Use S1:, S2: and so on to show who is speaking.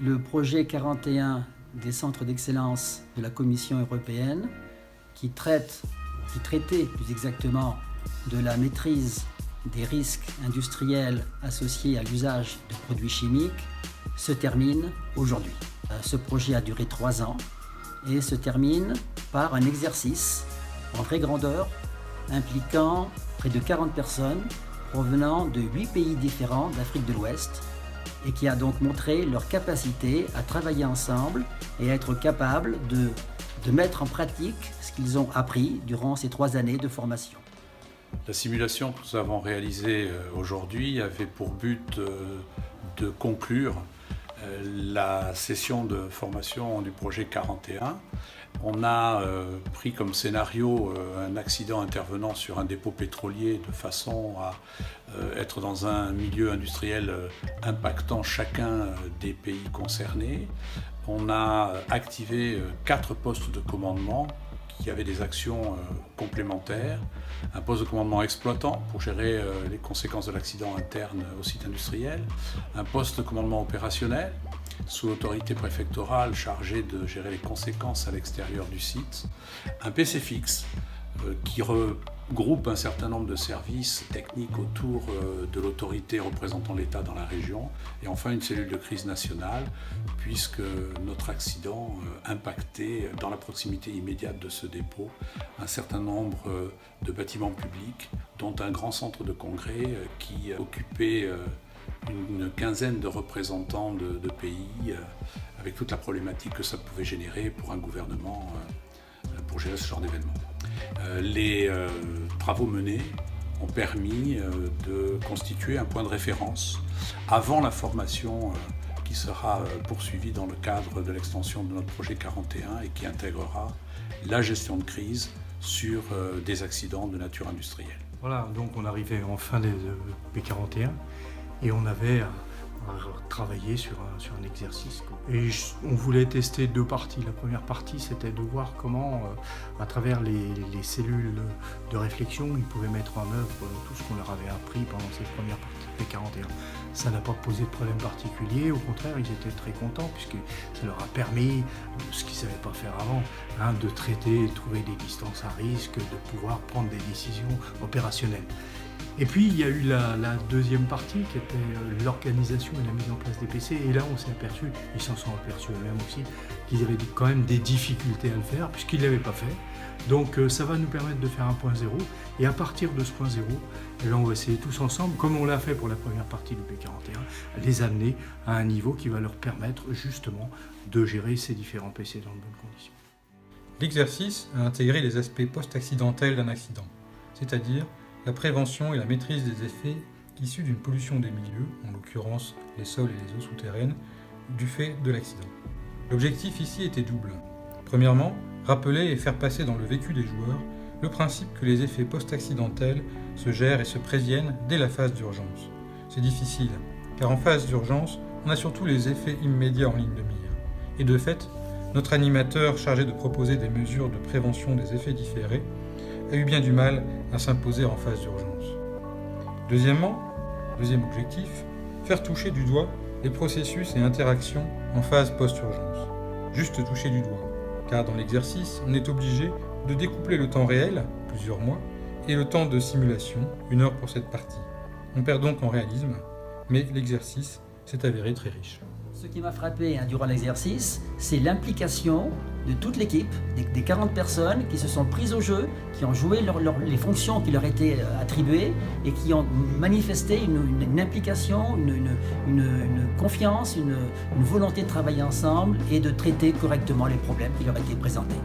S1: le projet 41 des centres d'excellence de la Commission européenne qui traitait plus exactement de la maîtrise des risques industriels associés à l'usage de produits chimiques se termine aujourd'hui. Ce projet a duré 3 ans et se termine par un exercice en vraie grandeur impliquant près de 40 personnes provenant de 8 pays différents d'Afrique de l'Ouest et qui a donc montré leur capacité à travailler ensemble et à être capables de mettre en pratique ce qu'ils ont appris durant ces 3 années de formation.
S2: La simulation que nous avons réalisée aujourd'hui avait pour but de conclure la session de formation du projet 41. On a pris comme scénario un accident intervenant sur un dépôt pétrolier de façon à être dans un milieu industriel impactant chacun des pays concernés. On a activé 4 postes de commandement qui avaient des actions complémentaires. Un poste de commandement exploitant pour gérer les conséquences de l'accident interne au site industriel. Un poste de commandement opérationnel sous l'autorité préfectorale chargé de gérer les conséquences à l'extérieur du site. Un PC fixe qui regroupe un certain nombre de services techniques autour de l'autorité représentant l'État dans la région. Et enfin une cellule de crise nationale, puisque notre accident impactait dans la proximité immédiate de ce dépôt un certain nombre de bâtiments publics, dont un grand centre de congrès qui occupait une quinzaine de représentants de pays, avec toute la problématique que ça pouvait générer pour un gouvernement pour gérer ce genre d'événement. Les travaux menés ont permis de constituer un point de référence avant la formation qui sera poursuivie dans le cadre de l'extension de notre projet 41 et qui intégrera la gestion de crise sur des accidents de nature industrielle.
S3: Voilà, donc on arrivait en fin des P41 et on avait travaillé sur un exercice. Et on voulait tester 2 parties. La première partie, c'était de voir comment, à travers les cellules de réflexion, ils pouvaient mettre en œuvre tout ce qu'on leur avait appris pendant cette première partie P41. Ça n'a pas posé de problème particulier, au contraire, ils étaient très contents puisque ça leur a permis, ce qu'ils ne savaient pas faire avant, de traiter, de trouver des distances à risque, de pouvoir prendre des décisions opérationnelles. Et puis il y a eu la deuxième partie qui était l'organisation et la mise en place des PC. Et là on s'est aperçu, ils s'en sont aperçus eux-mêmes aussi, qu'ils avaient quand même des difficultés à le faire puisqu'ils ne l'avaient pas fait. Donc ça va nous permettre de faire un point zéro. Et à partir de ce point zéro, là on va essayer tous ensemble, comme on l'a fait pour la première partie du P41, à les amener à un niveau qui va leur permettre justement de gérer ces différents PC dans de bonnes conditions.
S4: L'exercice a intégré les aspects post-accidentels d'un accident, c'est-à-dire la prévention et la maîtrise des effets issus d'une pollution des milieux, en l'occurrence les sols et les eaux souterraines, du fait de l'accident. L'objectif ici était double. Premièrement, rappeler et faire passer dans le vécu des joueurs le principe que les effets post-accidentels se gèrent et se préviennent dès la phase d'urgence. C'est difficile, car en phase d'urgence, on a surtout les effets immédiats en ligne de mire. Et de fait, notre animateur chargé de proposer des mesures de prévention des effets différés a eu bien du mal à s'imposer en phase d'urgence. Deuxième objectif, faire toucher du doigt les processus et interactions en phase post-urgence. Juste toucher du doigt, car dans l'exercice, on est obligé de découpler le temps réel, plusieurs mois, et le temps de simulation, 1 heure pour cette partie. On perd donc en réalisme, mais l'exercice s'est avéré très riche.
S1: Ce qui m'a frappé durant l'exercice, c'est l'implication de toute l'équipe, des 40 personnes qui se sont prises au jeu, qui ont joué les fonctions qui leur étaient attribuées et qui ont manifesté une implication, une confiance, une volonté de travailler ensemble et de traiter correctement les problèmes qui leur étaient présentés.